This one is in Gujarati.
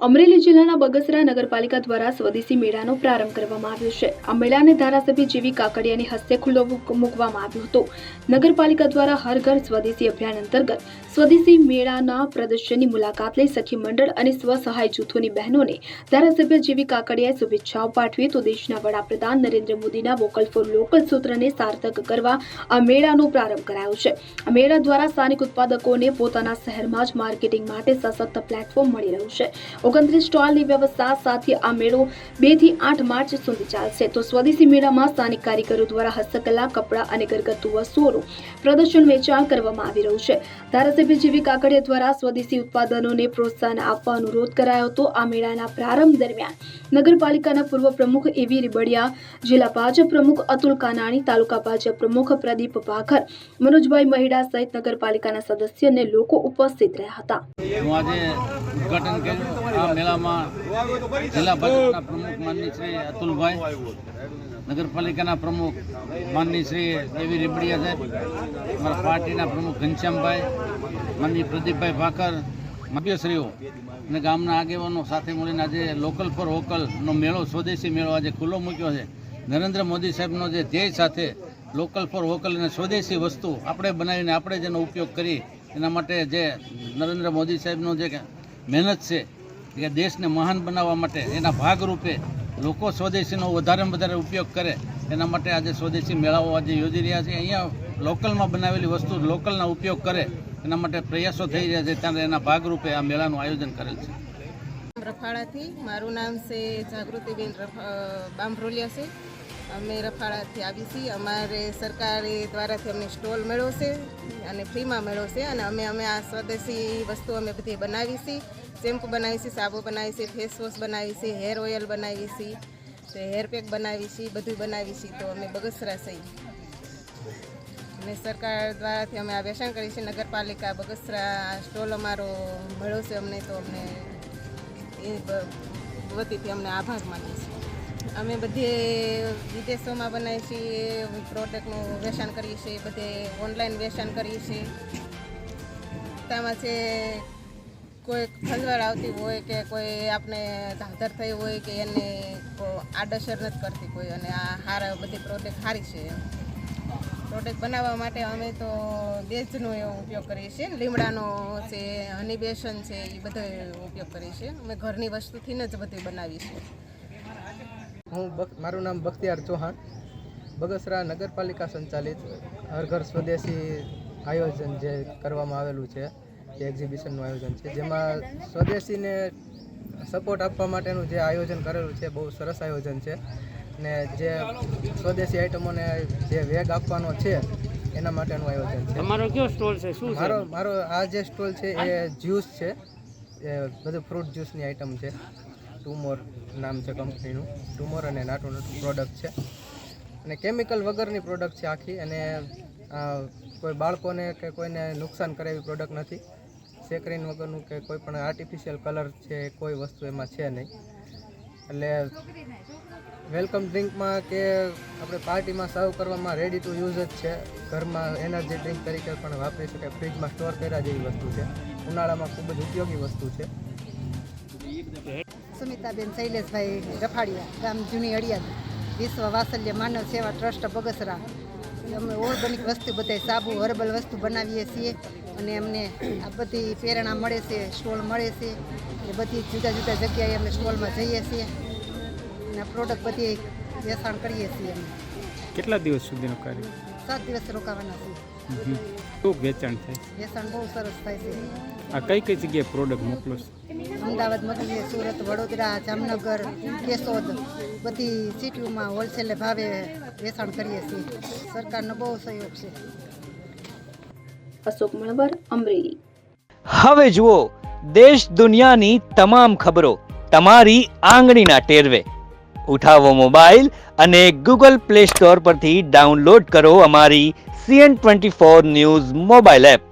અમરેલી જિલ્લાના બગસરા નગરપાલિકા દ્વારા સ્વદેશી મેળાનો પ્રારંભ કરવામાં આવ્યો છે। આ મેળાને ધારાસભ્ય જેવી કાકડિયાની હસ્તે ખુલ્લો મૂકવામાં આવ્યો હતો। નગરપાલિકા દ્વારા હર ઘર સ્વદેશી અભિયાન અંતર્ગત સ્વદેશી મેળાના પ્રદર્શનની મુલાકાત લઈ સખી મંડળ અને સ્વસહાય જૂથોની બહેનોને ધારાસભ્ય જેવી કાકડિયાએ શુભેચ્છાઓ પાઠવી તો દેશના વડાપ્રધાન નરેન્દ્ર મોદીના વોકલ ફોર લોકલ સૂત્રને સાર્થક કરવા આ મેળાનો પ્રારંભ કરાયો છે। આ મેળા દ્વારા સ્થાનિક ઉત્પાદકોને પોતાના શહેરમાં જ માર્કેટિંગ માટે સશક્ત પ્લેટફોર્મ મળી રહ્યું છે। 29 સ્ટોલની વ્યવસ્થા સાથે આ મેળો 2 થી 8 માર્ચ સુધી ચાલશે તો સ્વદેશી મેળામાં સ્થાનિક કારીગરો દ્વારા હસ્તકલા, કપડા અને ઘરગથ્થુ વસ્તુઓનું પ્રદર્શન વેચાણ કરવામાં આવી રહ્યું છે। ધારાસભ્ય જેવી કાકડિયા દ્વારા સ્વદેશી ઉત્પાદનોને પ્રોત્સાહન આપવા અનુરોધ કરાયો હતો। આ મેળાના પ્રારંભ દરમિયાન નગરપાલિકાના પૂર્વ પ્રમુખ એવી રીબડિયા, જિલ્લા ભાજપ પ્રમુખ અતુલ કાનાણી, તાલુકા ભાજપ પ્રમુખ પ્રદીપ ભાખર, મનોજભાઈ મહિડા સહિત નગરપાલિકાના સદસ્ય અને લોકો ઉપસ્થિત રહ્યા હતા। ઉદ્ઘાટન કર્યું। આ મેળામાં જિલ્લા ભાજપના પ્રમુખ માનની શ્રી અતુલભાઈ, નગરપાલિકાના પ્રમુખ માનની શ્રી એવી રીબડિયા સાહેબ, અમારા પાર્ટીના પ્રમુખ ઘનશ્યામભાઈ, માનની પ્રદીપભાઈ ભાકર, સભ્યશ્રીઓ અને ગામના આગેવાનો સાથે મળીને આજે લોકલ ફોર વોકલનો મેળો, સ્વદેશી મેળો આજે ખુલ્લો મૂક્યો છે। નરેન્દ્ર મોદી સાહેબનો જે ધ્યેય સાથે લોકલ ફોર વોકલ અને સ્વદેશી વસ્તુ આપણે બનાવીને આપણે જેનો ઉપયોગ કરી એના માટે જે નરેન્દ્ર મોદી સાહેબનો જે મહેનત છે કે દેશને મહાન બનાવવા માટે એના ભાગરૂપે લોકો સ્વદેશીનો વધારેમાં વધારે ઉપયોગ કરે એના માટે આજે સ્વદેશી મેળાઓ આજે યોજી રહ્યા છે। અહીંયા લોકલમાં બનાવેલી વસ્તુ લોકલના ઉપયોગ કરે એના માટે પ્રયાસો થઈ રહ્યા છે, ત્યારે એના ભાગરૂપે આ મેળાનું આયોજન કરેલ છે। રફાળાથી મારું નામ છે જાગૃતિબેન બામભરોલિયા છે। અમે રફાળાથી આવી છીએ। અમારે સરકાર દ્વારાથી અમને સ્ટોલ મળ્યો છે અને ફ્રીમાં મળ્યો છે અને અમે આ સ્વદેશી વસ્તુ અમે બધી બનાવી છીએ। શેમ્પુ બનાવી છીએ, સાબુ બનાવી છીએ, ફેસ વોશ બનાવી છીએ, હેર ઓઇલ બનાવી છીએ, હેર પેક બનાવી છીએ, બધું બનાવી છીએ। તો અમે બગસરા છીએ અને સરકાર દ્વારાથી અમે આ વેચાણ કરીએ છીએ। નગરપાલિકા બગસરા સ્ટોલ અમારો મળ્યો છે અમને, તો અમને એ વતીથી અમને આભાર માનીએ છીએ। અમે બધે વિદેશોમાં બનાવીએ છીએ, પ્રોડક્ટનું વેચાણ કરીએ છીએ, બધે ઓનલાઈન વેચાણ કરીએ છીએ। તેમાં છે કોઈ ખંજવાળ આવતી હોય કે કોઈ આપણે ધાધર થઈ હોય કે એને આડઅસર નથી કરતી કોઈ, અને આ સારા બધી પ્રોડક્ટ સારી છે। પ્રોડક્ટ બનાવવા માટે અમે તો બેઝનો એવો ઉપયોગ કરીએ છીએ। લીમડાનો છે, હની બેસન છે, એ બધો ઉપયોગ કરીએ છીએ। અમે ઘરની વસ્તુથી જ બધું બનાવીએ છીએ। મારું નામ બખ્તિયાર ચૌહાણ, બગસરા નગરપાલિકા સંચાલિત હર ઘર સ્વદેશી આયોજન જે કરવામાં આવેલું છે એ એક્ઝિબિશનનું આયોજન છે, જેમાં સ્વદેશીને સપોર્ટ આપવા માટેનું જે આયોજન કરેલું છે બહુ સરસ આયોજન છે ને જે સ્વદેશી આઇટમોને જે વેગ આપવાનો છે એના માટેનું આયોજન છે। તમારો કયો સ્ટોલ છે? શું મારો આ જે સ્ટોલ છે એ જ્યુસ છે, એ બધું ફ્રૂટ જ્યુસની આઇટમ છે। ટુમોર નામ છે કંપનીનું, ટુમોર અને નાટુ પ્રોડક્ટ છે અને કેમિકલ વગરની પ્રોડક્ટ છે આખી, અને કોઈ બાળકોને કે કોઈને નુકસાન કરે એવી પ્રોડક્ટ નથી। સેકરીન વગરનું કે કોઈ પણ આર્ટિફિશિયલ કલર છે કોઈ વસ્તુ એમાં છે નહીં। એટલે વેલકમ ડ્રિંકમાં કે આપણે પાર્ટીમાં સર્વ કરવામાં રેડી ટુ યુઝ જ છે। ઘરમાં એનર્જી ડ્રિંક તરીકે પણ વાપરી શકાય, ફ્રીજમાં સ્ટોર કર્યા જેવી વસ્તુ છે, ઉનાળામાં ખૂબ જ ઉપયોગી વસ્તુ છે। સુમિતાબેન શૈલેષભાઈ રફાળિયા, ગામ જૂની અડિયાદ, વિશ્વ વાત્સલ્ય માનવ સેવા ટ્રસ્ટ બગસરા। અમે ઓર્ગેનિક વસ્તુ બધાય સાબુ, હર્બલ વસ્તુ બનાવીએ છીએ અને અમને આ બધી પ્રેરણા મળે છે, સ્ટોલ મળે છે એ બધી જુદા જુદા જગ્યાએ અમે સ્ટોલમાં જઈએ છીએ અને પ્રોડક્ટ બધી વેચાણ કરીએ છીએ। અમે કેટલા દિવસ સુધીનો કાર્ય? 7 દિવસ રોકાવાના છે। શું વેચાણ થાય? વેચાણ બહુ સરસ થાય છે। આ કઈ કઈ જગ્યાએ પ્રોડક્ટ મોકલો છો? અમદાવાદ મોકલીએ, સુરત, વડોદરા, જામનગર, કેશોદ, બધી સિટીઓમાં હોલસેલ ભાવે વેચાણ કરીએ છીએ। સરકારનો બહુ સહયોગ છે। અશોક મણવર, અમરેલી। હવે જુઓ દેશ દુનિયાની તમામ ખબરો તમારી આંગળીના ટેરવે। ઉઠાવો મોબાઈલ અને ગૂગલ પ્લે સ્ટોર પરથી ડાઉનલોડ કરો અમારી CN24 ન્યૂઝ મોબાઈલ એપ।